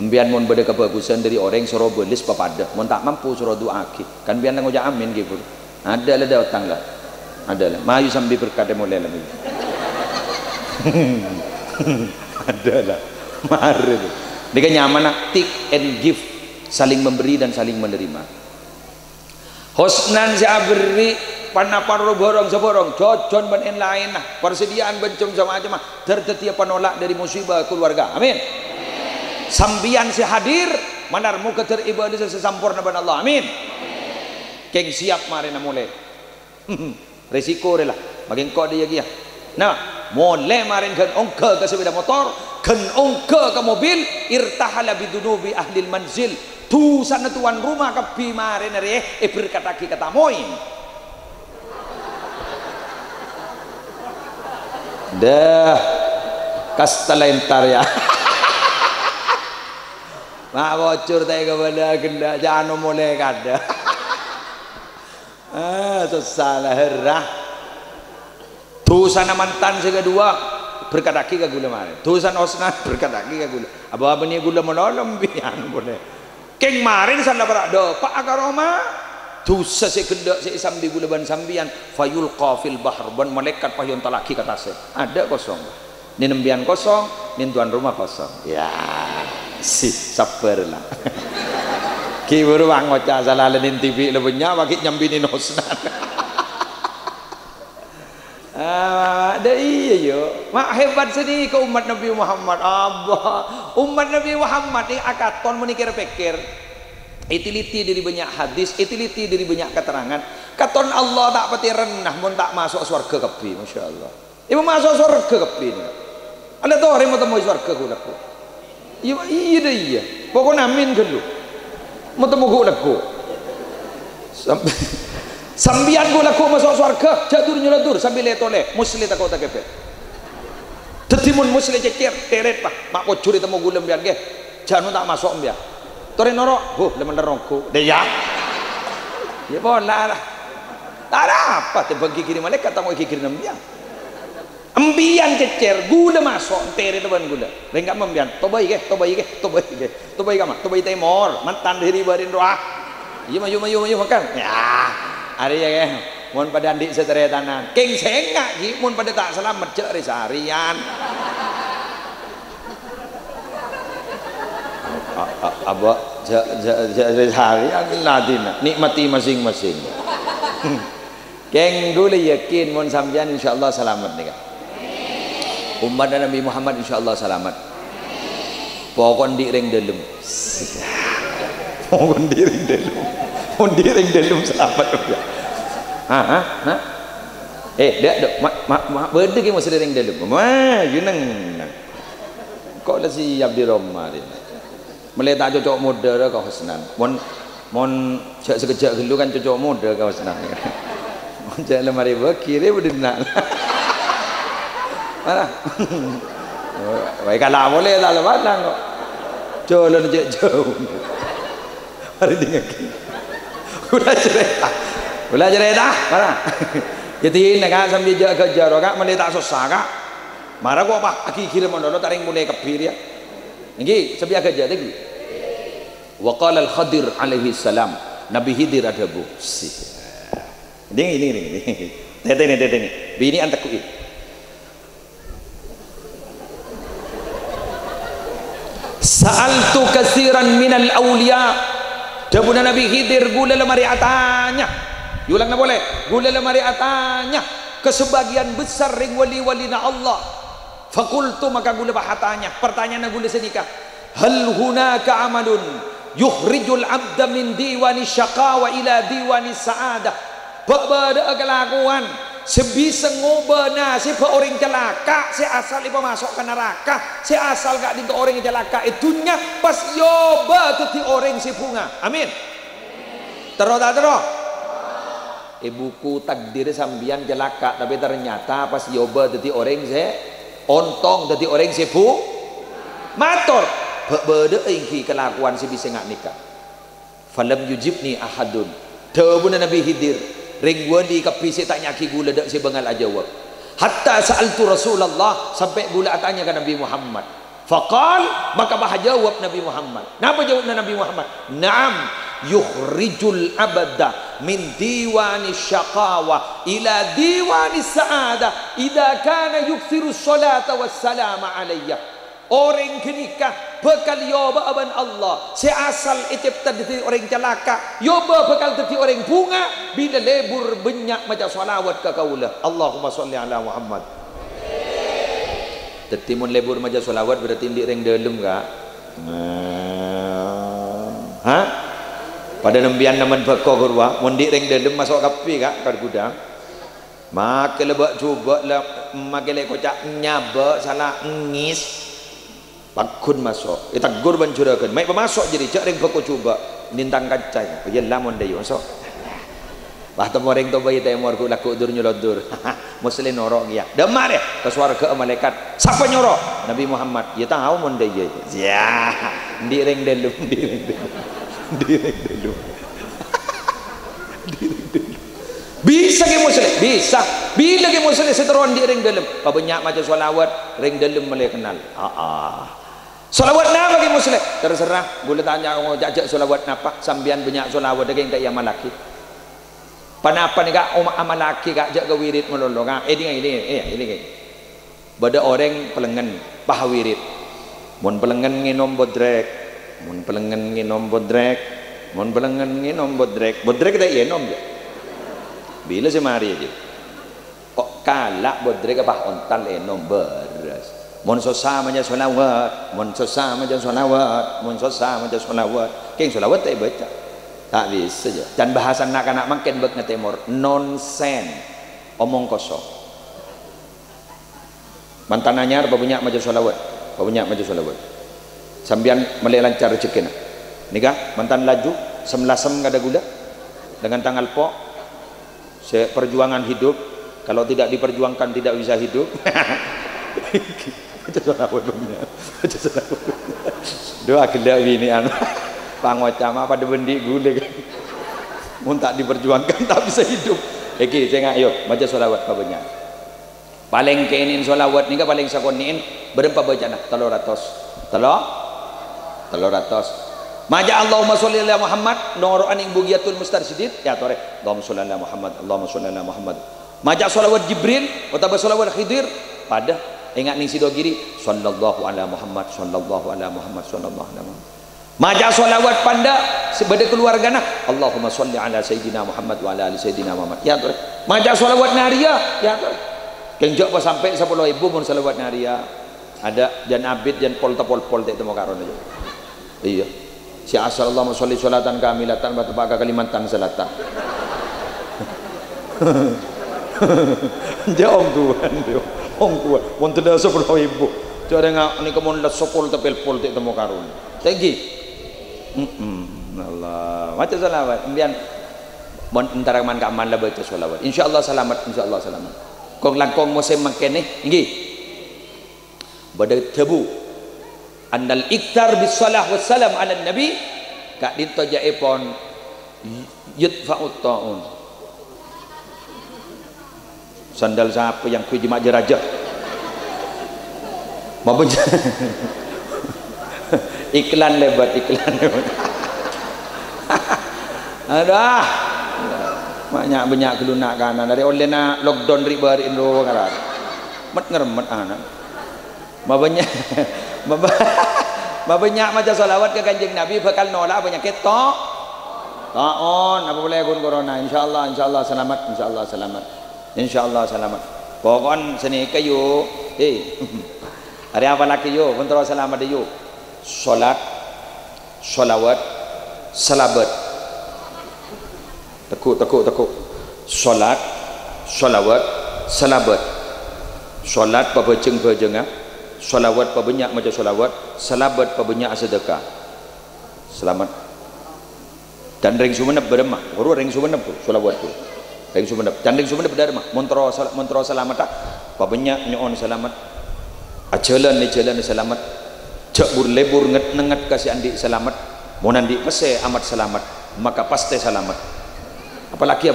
mbian mon beda kebagusan dari orang suruh belis papada mon tak mampu suruh doa kan mbian ngojak amin gitu ada lah otak lah ada lah mayu sambil berkata mulai lah ada lah mari dia nyaman nak take and give saling memberi dan saling menerima husnan saya beri panapar borong seborong jojon ben lain lah persediaan bencum sama aja mah tertetia penolak dari musibah keluarga amin sambian si hadir manarmu keteribadah sesampurna ban Allah amin keng siap mari na mulai resiko lah makin kau dia ya nah mulai marin kan ongka ke sepeda motor kan ongka ke mobil irtahala bidunubi ahli manzil tu sana tuan rumah ke pimare nare berkata kata moin dah kastalentar ya mak bocor tay kepada genda jangan mulai kada sesalah herah tu sana mantan kedua berkataki ke gula mare tusan osna berkataki ke gula apa ni gula menolom bian boleh keng marin sana berada pak akaroma dosa si gendak si sambi gula ban sambian fayulqa fil bahr ban malaikat payun talaki kata se ada kosong ni nembian kosong ni tuan rumah kosong ya si sabar lah ki beruang ngocah salah lenin TV lebenya bagi nyambinin husnan ada iya yo mak hebat sedih ke umat Nabi Muhammad abah umat Nabi Muhammad ini akaton menikir pikir itiliti dari banyak hadis itiliti dari banyak keterangan katon Allah tak pati renah mun tak masuk surga kepi Masya Allah ibu masuk surga kepi ini ada tuh hari mau temu surga ku iya deh iya pokoknya amin dulu mau temu ku sampai sambian gula ku masuk surga jadur nyeladur sambil letole musli tak kau tak kepet tetimun musli cecer teret pak mak kocur itu mau gulem biar ge jangan tak masuk biar tore norok lemen nerongku deh ya boleh lah tak ada apa terbagi kiri malaikat tak mau kiri nembian ambian cecer gula masuk teret teban gula renggak membian tobai ge temor mantan diri barin doa iya mayu makan ya hari ya kan mohon pada andik seterai tanan king sengak ki mohon pada tak selamat cek risarian abah risarian ladina nikmati masing-masing keng dulu yakin mohon sampean insyaallah selamat nih kan umat Nabi Muhammad insyaallah selamat pokon di ring delem pokon di ring delem mondiring dalam selamat ya. Dak benda ke masa ring dalam. Mah gunang. Kok dah siap di Roma ni. Mulai tak cocok model kau Husnan. Mon sekejap dulu kan cocok model kau Husnan. Mon cak lemari bakir dia berdenak. Mana? Baik kalau boleh tak lepas lah kok. Jalan jauh. Hari dengan ulah cerita mana jadi nak sambil jaga jarak kak mulai tak susah kak marah gua apa akhir mandolo taring mulai kepir ya ini sebiar kerja lagi wa qala al Khadir alaihi salam Nabi Khidir ada bu ini tete bini antakku ini sa'altu katsiran minal awliya Dabuna Nabi Khidir gula lemari atanya yulang na boleh gula lemari atanya ke sebagian besar ring wali-wali na Allah fakultu maka gula bahatanya pertanyaan gula sedikah hal hunaka amalun yukhrijul abda min diwani syaqawa ila diwani sa'adah berbeda kelakuan sebisa ngobana si orang celaka si asal ipa masuk ke neraka si asal gak dinto orang celaka itunya pas yoba tuti orang si bunga amin terus ibuku takdir sambian celaka tapi ternyata pas yoba tuti orang si ontong tuti orang si bu matur berbeda ingki kelakuan si bisa ngak nikah falam yujibni ahadun dawuna Nabi Khidir ring wali kapisi tak nyaki gula dak si bengal ajawab hatta sa'altu Rasulullah sampai gula tanya ke Nabi Muhammad faqal maka bah jawab Nabi Muhammad napa jawab Nabi Muhammad na'am yukhrijul abada min diwani syaqawa ila diwani sa'adah idza kana yukthiru salata wassalama alayya orang kenikah bekal yoba aban Allah si asal icipta dari orang celaka yoba bekal dari orang bunga bila lebur banyak macam salawat ke kaulah Allahumma sholli ala Muhammad tetimun lebur macam salawat berarti di ring dalam kak pada nembian naman bako gurwa mundi ring dalam masuk kapi kak kar gudang maka lebak coba lah maka le kocak nyaba salah ngis pakun masuk itagur bancurakan mai pemasok jadi cak ring bako coba nintang kacai ya lamun dayu masuk bah temu ring to bayi temor ku laku dur nyolodur muslim norok ya demar ya ke swarga malaikat siapa nyorok Nabi Muhammad ya tahu mun dayu ya di ring dalam bisa ke muslim bisa bila ke muslim seteron di ring dalam banyak macam solawat ring dalam mulai kenal solawat napa ke muslim terserah boleh tanya mau jajak solawat napa sambian banyak solawat ada yang tak yang malaki Panapa ni kak amal laki kak jaga wirid melolo kak. Ini. Bada orang pelengan pah wirid. Mun pelengan nginom bodrek, mun pelengan nginom bodrek, mun pelengan nginom bodrek. Bodrek kita nginom je. Bila semari aja. Kok kalak bodrek apa ontal enom beras. Mun sosa maja solawat, mun sosa maja solawat, mun sosa maja solawat. Keng solawat tak baca. Tak bisa je. Dan bahasa anak-anak makin bek ngetemor nonsen, omong kosong. Mantan anyar babunya maju solawat, babunya maju solawat. Sambian melek lancar rezeki nak. Nikah mantan laju, semlasem kada gula dengan tanggal pok. Perjuangan hidup, kalau tidak diperjuangkan tidak bisa hidup. Maju solawat babunya, maju solawat. Doa kelak bini anu. Pangocama pada bendi gule kan. Mun tak diperjuangkan tak bisa hidup. Oke, tengok yuk baca solawat babanya. Paling keinin solawat ni kan paling sakoniin berempat baca nak 300. Telur ratus. Maja Allahumma sholli ala Muhammad noro aning bugiyatul mustarsyidin ya tore. Allahumma sholli ala Muhammad, Allahumma sholli ala Muhammad. Maja solawat Jibril atau solawat Khidir pada ingat ning sido kiri sallallahu ala Muhammad, sallallahu ala Muhammad, sallallahu ala Muhammad. Maja solawat panda sebagai keluarga nak Allahumma sholli ala Sayyidina Muhammad wa ala ali Sayyidina Muhammad ya tuh. Maja solawat naria ya tuh. Kenjok pas sampai 10.000 pun solawat naria ada jan abid jan pol tak temu karon aja. Iya si asal Allahumma sholli sholatan kamilatan wa tabaka Kalimantan Selatan. Dia om tuan mun tidak 10.000 cara ngak ni kemun la sopol tapel pol tak temu karon. Tegi Allah baca salawat kemudian antara man ka aman lah baca salawat insyaallah selamat kong langkong musim makin nggih bada tabu annal iktar bis salah wassalam ala nabi kak dinto jaipon yudfa'ut ta'un sandal siapa yang kuji mak jeraja mau iklan lebat aduh banyak kelunak kanan dari oleh lockdown ribar indo karat mat ngeremet anak banyak macam salawat ke kanjeng Nabi bakal nolak penyakit taon apa boleh pun corona insyaallah selamat pokon seni kayu hari apa lagi yo kontrol selamat yo solat solawat salabat tekuk solat solawat salabat solat pabejeng solawat pabanyak macam solawat salabat pabanyak sedekah selamat dan ring sumenep beremah baru ring sumenep solawat tu ring sumenep dan ring sumenep beremah montro selamat tak pabanyak nyon selamat ajalan selamat cak lebur nengat kasih andi selamat mau nandi pasti amat selamat maka pasti selamat apalagi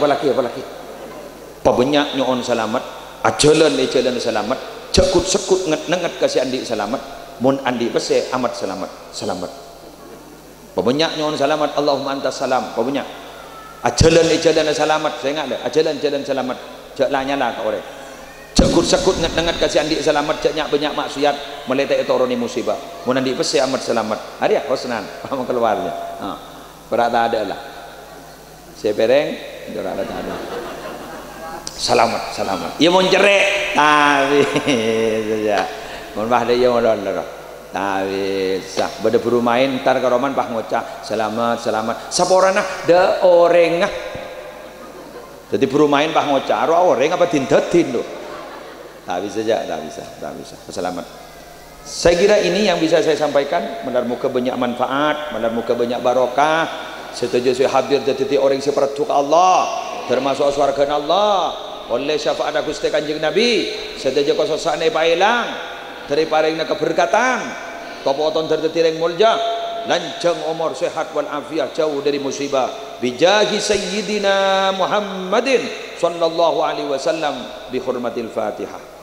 pabanyak nyon selamat ajalan selamat cakut sekut nengat kasih andi selamat mau andi pasti amat selamat pabanyak nyon selamat Allahumma antas salam pabanyak ajalan selamat saya ingat deh ajalan selamat cak lanyala kau orang cakut sekut nengat kasih andi selamat caknya banyak maksiat meletak toroni musibah mau andi pasti amat selamat hari ya hosnan paham keluarnya berada ada lah saya pereng berada ada selamat ia mau cerek tapi saja mohon bah dia mau lor tapi sah beda berumain ntar ke roman bah ngocah selamat saporana de orengah jadi berumain bah ngocah orang apa tindatin lo tak bisa. Selamat. Saya kira ini yang bisa saya sampaikan. Muka banyak manfaat, muka banyak barokah. Setuju saya hadir jadi orang seperti Allah, termasuk surga Allah. Oleh syafaat Gusti Kanjeng Nabi, setuju kososane pailang, dari paringna keberkatan. Topoton terdetir yang mulja, lancang umur sehat wal afiat jauh dari musibah. Bijahi Sayyidina Muhammadin sallallahu alaihi wasallam bi hurmatil Fatihah.